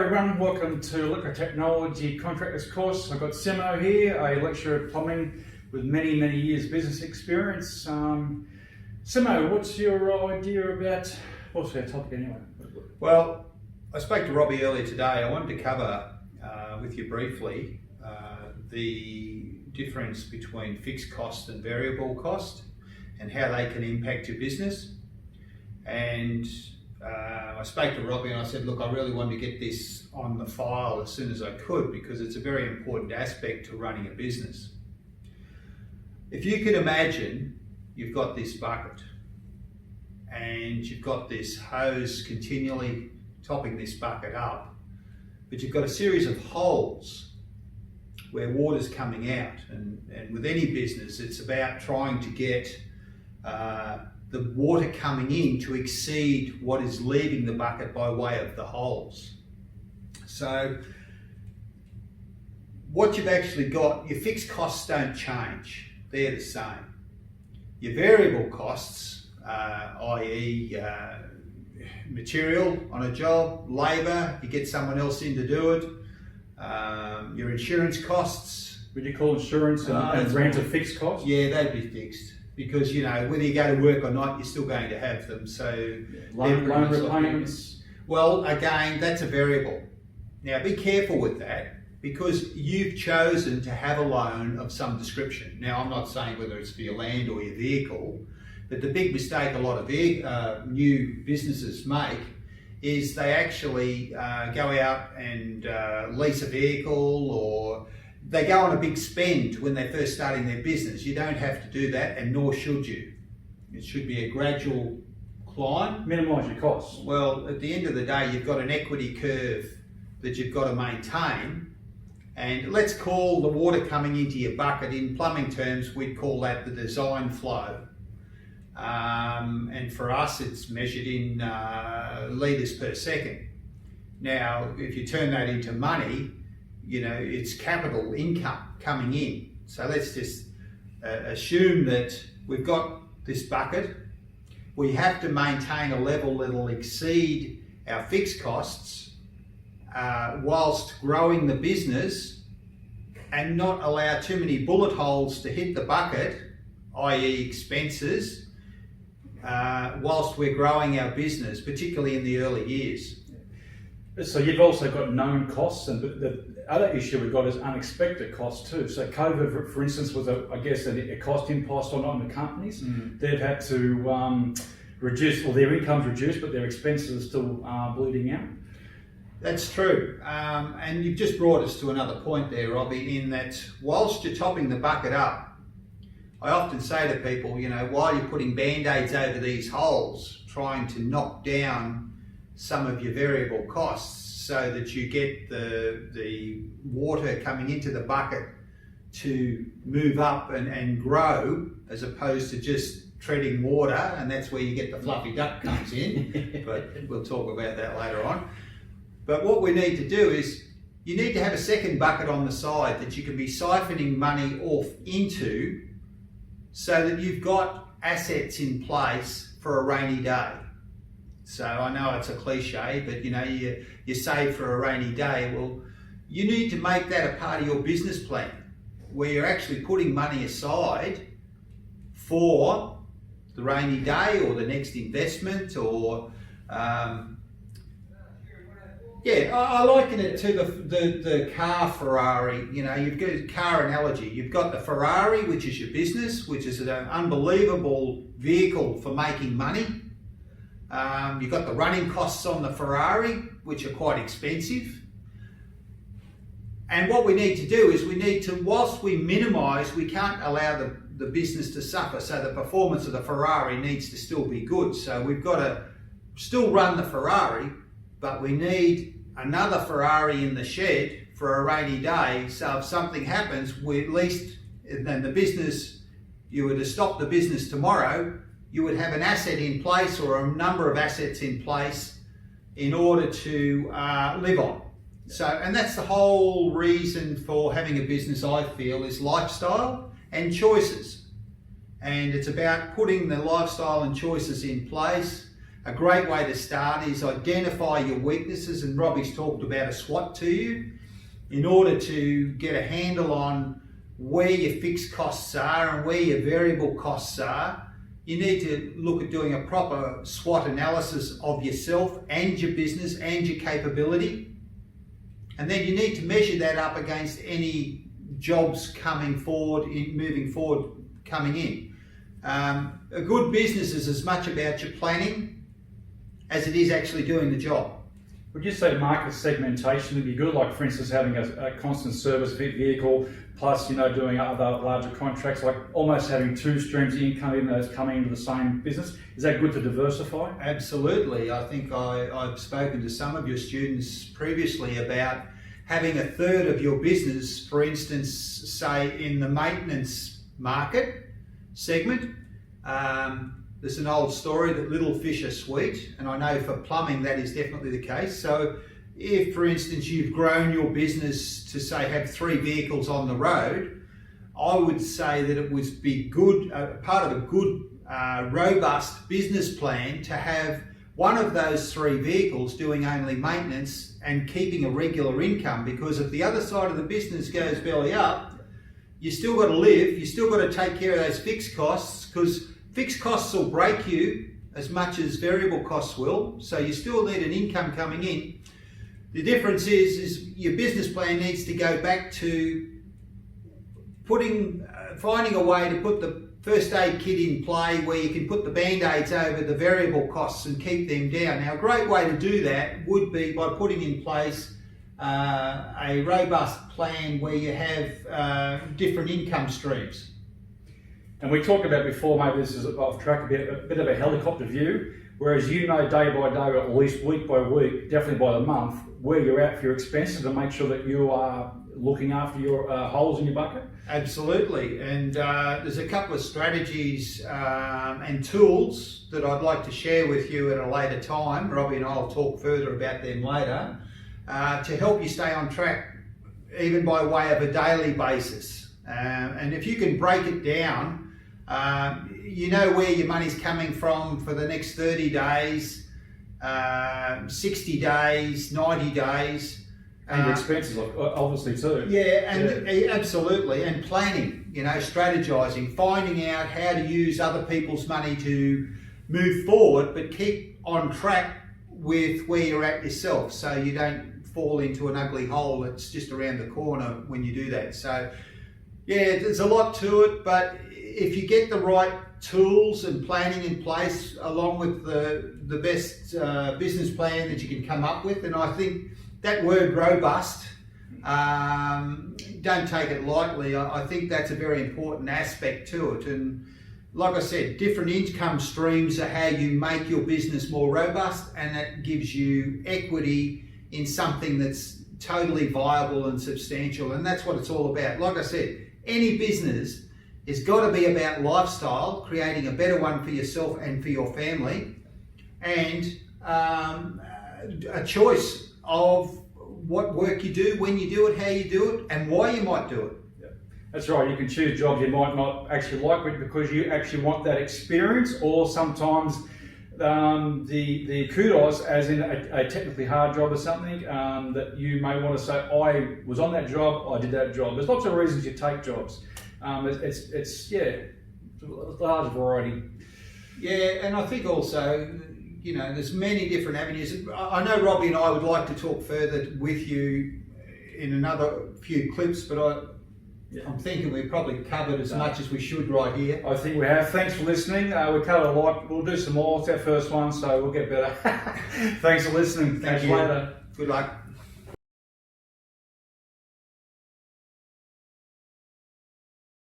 everyone, welcome to Electrotechnology Contractors course. I've got Simo here, a lecturer of plumbing with many years business experience. Simo, what's your idea about, what's our topic anyway? Well, I spoke to Robbie earlier today. I wanted to cover with you briefly the difference between fixed cost and variable cost and how they can impact your business. And I spoke to Robbie and I said, look, I really wanted to get this on the file as soon as I could because it's a very important aspect to running a business. If you could imagine you've got this bucket and you've got this hose continually topping this bucket up, but you've got a series of holes where water's coming out. And with any business, it's about trying to get the water coming in to exceed what is leaving the bucket by way of the holes. So what you've actually got, your fixed costs don't change, they're the same. Your variable costs, i.e. material on a job, labour, you get someone else in to do it, your insurance costs. Would you call insurance and rent a fixed cost? Yeah, they'd be fixed. Because, you know, whether you go to work or not, you're still going to have them. So loan repayments. Well, again, that's a variable. Now, be careful with that because you've chosen to have a loan of some description. Now, I'm not saying whether it's for your land or your vehicle, but the big mistake a lot of new businesses make is they actually go out and lease a vehicle, or they go on a big spend when they're first starting their business. You don't have to do that, and nor should you. It should be a gradual climb. Minimise your costs. Well, at the end of the day, you've got an equity curve that you've got to maintain. And let's call the water coming into your bucket, in plumbing terms, we'd call that the design flow. And for us, it's measured in litres per second. Now, if you turn that into money, you know, it's capital income coming in. So let's just assume that we've got this bucket. We have to maintain a level that will exceed our fixed costs whilst growing the business and not allow too many bullet holes to hit the bucket, i.e. expenses, whilst we're growing our business, particularly in the early years. So you've also got known costs, and the other issue we've got is unexpected costs too. So COVID, for instance, was a cost imposed on the companies. They've had to reduce, well, their income's reduced, but their expenses are still bleeding out. That's true. And you've just brought us to another point there, Robbie, in that whilst you're topping the bucket up, I often say to people, you know, while you're putting band-aids over these holes, trying to knock down some of your variable costs so that you get the water coming into the bucket to move up and grow, as opposed to just treading water, and that's where you get the fluffy duck comes in, but we'll talk about that later on. But what we need to do is, you need to have a second bucket on the side that you can be siphoning money off into so that you've got assets in place for a rainy day. So I know it's a cliche, but you know, you save for a rainy day. Well, you need to make that a part of your business plan where you're actually putting money aside for the rainy day or the next investment, or yeah, I liken it to the car Ferrari. You know, you've got a car analogy. You've got the Ferrari, which is your business, which is an unbelievable vehicle for making money. You've got the running costs on the Ferrari, which are quite expensive. And what we need to do is we need to, whilst we minimise, we can't allow the business to suffer. So the performance of the Ferrari needs to still be good. So we've got to still run the Ferrari, but we need another Ferrari in the shed for a rainy day. So if something happens, we at least, then the business, you were to stop the business tomorrow, you would have an asset in place or a number of assets in place in order to live on. So, and that's the whole reason for having a business, I feel, is lifestyle and choices. And it's about putting the lifestyle and choices in place a great way to start is identify your weaknesses, and Robbie's talked about a SWOT to you, in order to get a handle on where your fixed costs are and where your variable costs are. You need to look at doing a proper SWOT analysis of yourself and your business and your capability. And then you need to measure that up against any jobs coming forward, moving forward, coming in. A good business is as much about your planning as it is actually doing the job. Would you say market segmentation would be good? Like, for instance, having a constant service vehicle, plus, doing other larger contracts, like almost having two streams of income even though it's coming into the same business. Is that good to diversify? Absolutely. I think I've spoken to some of your students previously about having a third of your business, for instance, say in the maintenance market segment. There's an old story that little fish are sweet, and I know for plumbing that is definitely the case. So if, for instance, you've grown your business to, say, have 3 vehicles on the road, I would say that it would be good, part of a good, robust business plan to have one of those 3 vehicles doing only maintenance and keeping a regular income, because if the other side of the business goes belly up, you still got to live, you still got to take care of those fixed costs, because fixed costs will break you as much as variable costs will, so you still need an income coming in. The difference is your business plan needs to go back to finding a way to put the first aid kit in play where you can put the band-aids over the variable costs and keep them down. Now, a great way to do that would be by putting in place a robust plan where you have different income streams. And we talked about before, maybe this is off track, a bit of a helicopter view, whereas day by day, or at least week by week, definitely by the month, where you're at for your expenses to make sure that you are looking after your holes in your bucket. Absolutely, and there's a couple of strategies and tools that I'd like to share with you at a later time. Robbie and I will talk further about them later, to help you stay on track, even by way of a daily basis. And if you can break it down, you know where your money's coming from for the next 30 days, 60 days, 90 days. And your expenses, obviously, too. Yeah, and absolutely. And planning, strategizing, finding out how to use other people's money to move forward, but keep on track with where you're at yourself, so you don't fall into an ugly hole that's just around the corner when you do that. So, yeah, there's a lot to it, but if you get the right tools and planning in place, along with the best business plan that you can come up with, and I think that word robust, don't take it lightly. I think that's a very important aspect to it. And like I said, different income streams are how you make your business more robust, and that gives you equity in something that's totally viable and substantial. And that's what it's all about. Like I said, any business has got to be about lifestyle, creating a better one for yourself and for your family, and a choice of what work you do, when you do it, how you do it, and why you might do it. Yeah. That's right. You can choose jobs you might not actually like, but because you actually want that experience, or sometimes the kudos, as in a technically hard job or something, that you may want to say, I was on that job, I did that job. There's lots of reasons you take jobs. It's a large variety. Yeah, and I think also, there's many different avenues. I know Robbie and I would like to talk further with you in another few clips, but I'm thinking we've probably covered as much as we should right here. I think we have. Thanks for listening. We covered a lot. We'll do some more. It's our first one, so we'll get better. Thanks for listening. Thank Catch you you later. Good luck.